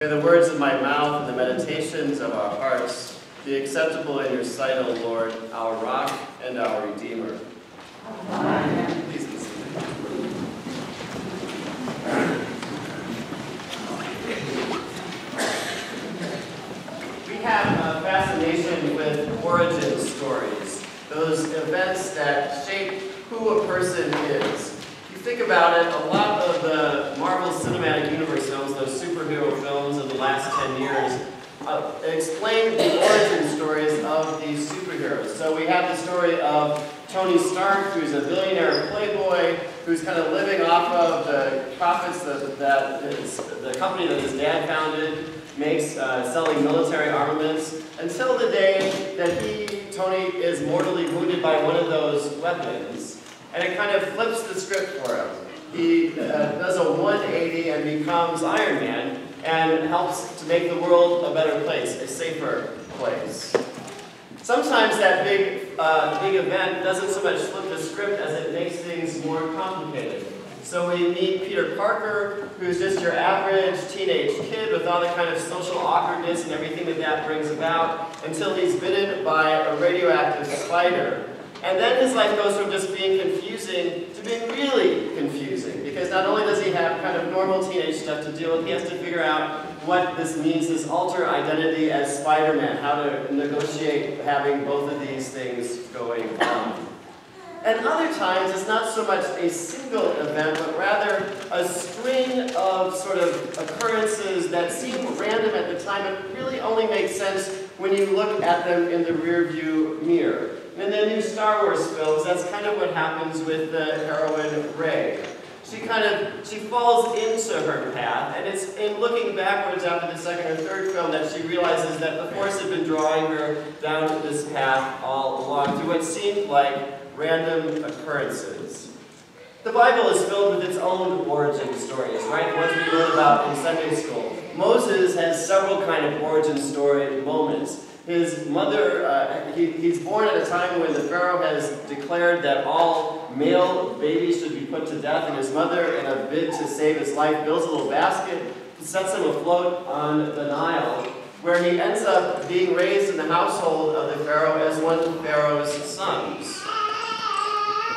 May the words of my mouth and the meditations of our hearts be acceptable in your sight, O Lord, our rock and our Redeemer. Amen. Please be seated. We have a fascination with origin stories, those events that shape who a person is. If you think about it, a lot of the Marvel Cinematic Universe films, those superhero films of the last 10 years, explain the origin stories of these superheroes. So we have the story of Tony Stark, who's a billionaire playboy, who's kind of living off of the profits that the company that his dad founded makes selling military armaments, until the day that Tony, is mortally wounded by one of those weapons. And it kind of flips the script for him. He does a 180 and becomes Iron Man and helps to make the world a better place, a safer place. Sometimes that big event doesn't so much flip the script as it makes things more complicated. So we meet Peter Parker, who's just your average teenage kid with all the kind of social awkwardness and everything that brings about, until he's bitten by a radioactive spider. And then his life goes from just being confusing to being really confusing, because not only does he have kind of normal teenage stuff to deal with, he has to figure out what this means, this alter identity as Spider-Man, how to negotiate having both of these things going on. And other times, it's not so much a single event, but rather a string of sort of occurrences that seem random at the time, but really only make sense when you look at them in the rearview mirror. In the new Star Wars films, that's kind of what happens with the heroine Rey. She falls into her path, and it's in looking backwards after the second or third film that she realizes that the Force had been drawing her down this path all along through what seemed like random occurrences. The Bible is filled with its own origin stories, right? The ones we learn about in Sunday school. Moses has several kind of origin story moments. His mother, he's born at a time when the Pharaoh has declared that all male babies should be put to death, and his mother, in a bid to save his life, builds a little basket, sets him afloat on the Nile, where he ends up being raised in the household of the Pharaoh as one of Pharaoh's sons.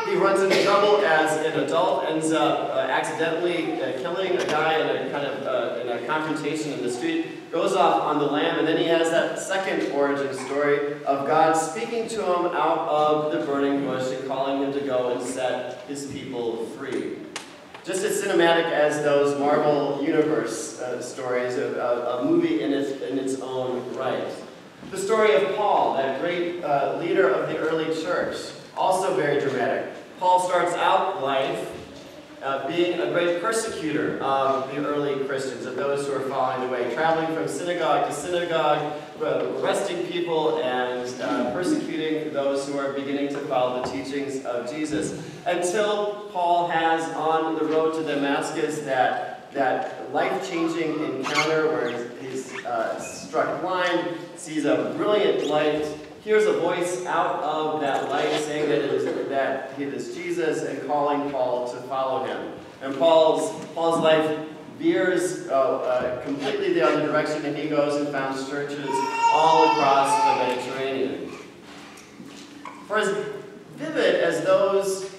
He runs into trouble as an adult, ends up accidentally killing a guy in a confrontation in the street, goes off on the lam, and then he has that second origin story of God speaking to him out of the burning bush and calling him to go and set his people free. Just as cinematic as those Marvel Universe stories, a movie in its own right. The story of Paul, that great leader of the early church, also very dramatic. Paul starts out life being a great persecutor of the early Christians, of those who are falling away, traveling from synagogue to synagogue, arresting people and persecuting those who are beginning to follow the teachings of Jesus, until Paul has on the road to Damascus that life-changing encounter where he's struck blind, sees a brilliant light, hears a voice out of that light saying that it is Jesus and calling Paul to follow him. And Paul's life veers completely the other direction, and he goes and founds churches all across the Mediterranean. For as vivid as those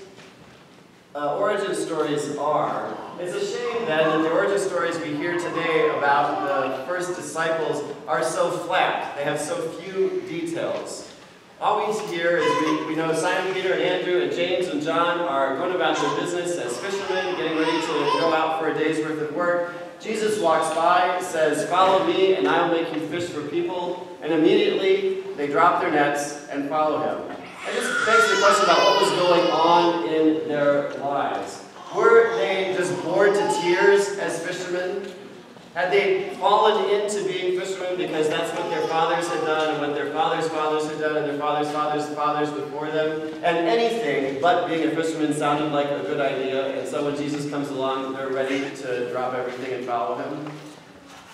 origin stories are, it's a shame that the origin stories we hear today about the first disciples are so flat. They have so few details. All we hear is we know Simon, Peter, and Andrew, and James, and John are going about their business as fishermen, getting ready to go out for a day's worth of work. Jesus walks by, says, "Follow me, and I will make you fish for people." And immediately, they drop their nets and follow him. It just begs the question about what was going on in their lives. Were they just bored to tears as fishermen? Had they fallen into being fishermen because that's what their fathers had done, and what their fathers' fathers had done, and their fathers' fathers' fathers before them? And anything but being a fisherman sounded like a good idea, and so when Jesus comes along, they're ready to drop everything and follow him?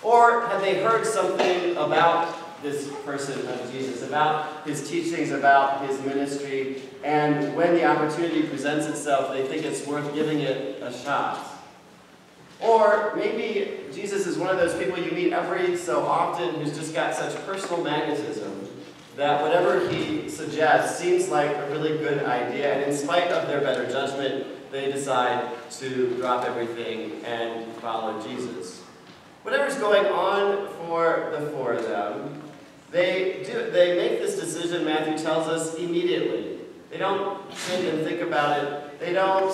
Or had they heard something about this person of Jesus, about his teachings, about his ministry, and when the opportunity presents itself, they think it's worth giving it a shot? Or maybe Jesus is one of those people you meet every so often who's just got such personal magnetism that whatever he suggests seems like a really good idea, and in spite of their better judgment, they decide to drop everything and follow Jesus. Whatever's going on for the four of them, they make this decision, Matthew tells us, immediately. They don't sit and think about it. They don't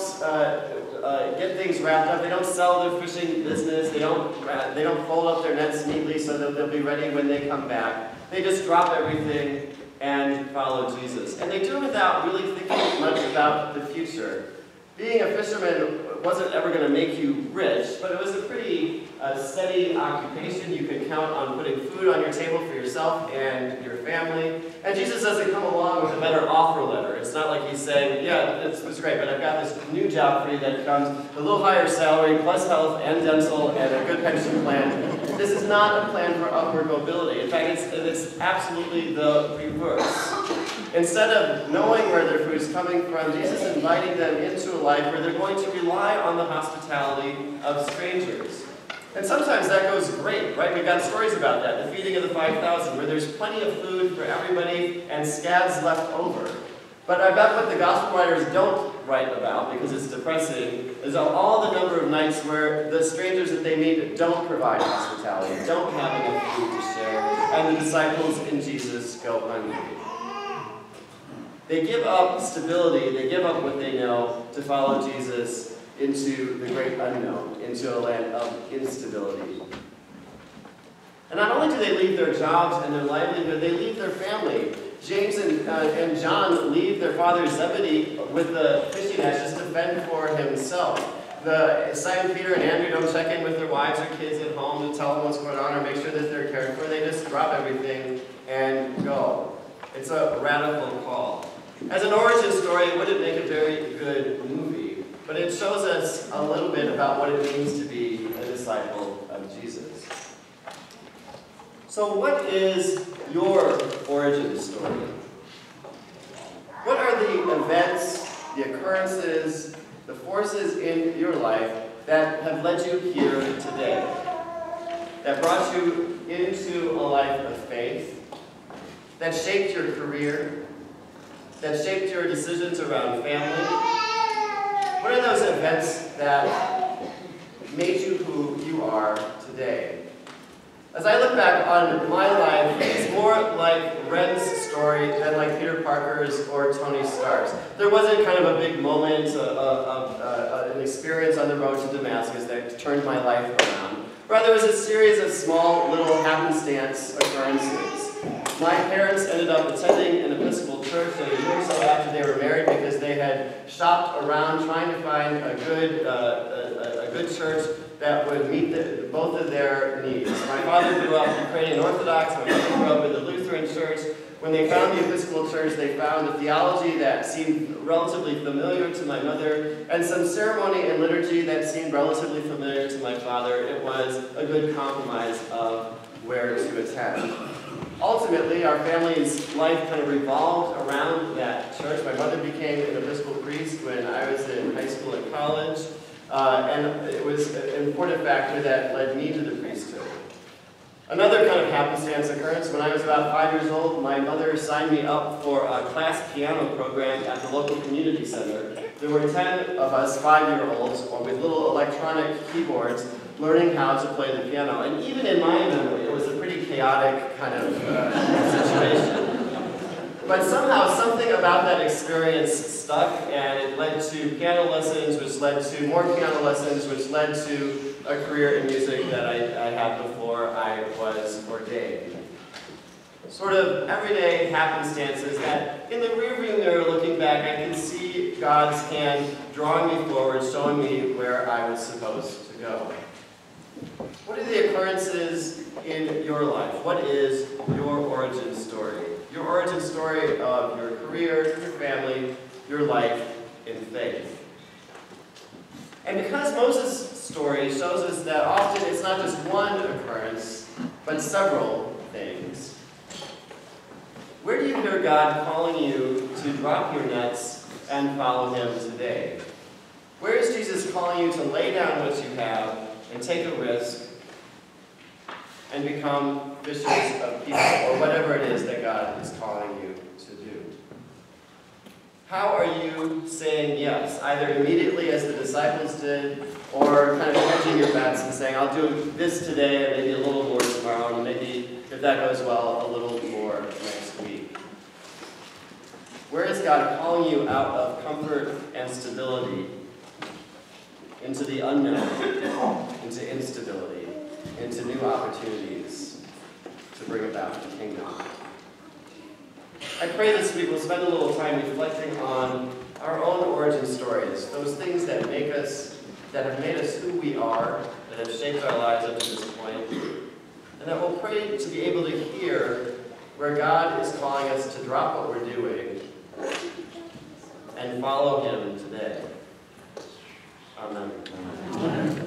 get things wrapped up. They don't sell their fishing business. They don't fold up their nets neatly so that they'll be ready when they come back. They just drop everything and follow Jesus. And they do it without really thinking much about the future. Being a fisherman wasn't ever going to make you rich, but it was a pretty steady occupation. You could count on putting food on your table for yourself and your family. And Jesus doesn't come along with a better offer letter. It's not like he's saying, yeah, it's great, but I've got this new job for you that comes a little higher salary, plus health and dental, and a good pension plan. This is not a plan for upward mobility. In fact, it's absolutely the reverse. Instead of knowing where their food is coming from, Jesus is inviting them into a life where they're going to rely on the hospitality of strangers. And sometimes that goes great, right? We've got stories about that. The feeding of the 5,000, where there's plenty of food for everybody and scads left over. But I bet what the gospel writers don't write about, because it's depressing, is all the number of nights where the strangers that they meet don't provide hospitality, don't have enough food to share, and the disciples in Jesus go hungry. They give up stability, they give up what they know to follow Jesus into the great unknown, into a land of instability. And not only do they leave their jobs and their livelihood, they leave their family. James and John leave their father Zebedee with the fishing nets just to fend for himself. Simon, Peter, and Andrew don't check in with their wives or kids at home to tell them what's going on or make sure that they're cared for. They just drop everything and go. It's a radical call. As an origin story, it wouldn't make a very good movie, but it shows us a little bit about what it means to be a disciple of Jesus. So what is your origin story? What are the events, the occurrences, the forces in your life that have led you here today? That brought you into a life of faith? That shaped your career? That shaped your decisions around family? What are those events that made you who you are today? As I look back on my life, it's more like Ren's story than like Peter Parker's or Tony Stark's. There wasn't kind of a big moment, an experience on the road to Damascus that turned my life around. Rather, it was a series of small, little happenstance occurrences. My parents ended up attending an Episcopal church a year or so after they were married because they had shopped around trying to find a good church that would meet both of their needs. My father grew up Ukrainian Orthodox, my mother grew up in the Lutheran church. When they found the Episcopal church, they found a theology that seemed relatively familiar to my mother, and some ceremony and liturgy that seemed relatively familiar to my father. It was a good compromise of where to attend. Ultimately, our family's life kind of revolved around that church. My mother became an Episcopal priest when I was in high school and college. And it was an important factor that led me to the priesthood. Another kind of happenstance occurrence, when I was about 5 years old, my mother signed me up for a class piano program at the local community center. There were 10 of us 5-year-olds with little electronic keyboards learning how to play the piano. And even in my memory, it was a pretty chaotic kind of situation. But somehow, something about that experience stuck, and it led to piano lessons, which led to more piano lessons, which led to a career in music that I had before I was ordained. Sort of everyday happenstances that, in the rearview mirror looking back, I can see God's hand drawing me forward, showing me where I was supposed to go. What are the occurrences in your life? What is your origin story? Your origin story of your career, your family, your life in faith. And because Moses' story shows us that often it's not just one occurrence, but several things, where do you hear God calling you to drop your nets and follow him today? Where is Jesus calling you to lay down what you have and take a risk and become fishers of people, or whatever it is that God is calling you to do. How are you saying yes, either immediately as the disciples did, or kind of hedging your bets and saying, I'll do this today and maybe a little more tomorrow, and maybe, if that goes well, a little more next week? Where is God calling you out of comfort and stability into the unknown, into instability, into new opportunities to bring about the kingdom? I pray this week we'll spend a little time reflecting on our own origin stories, those things that make us, that have made us who we are, that have shaped our lives up to this point, and that we'll pray to be able to hear where God is calling us to drop what we're doing and follow Him today. Amen.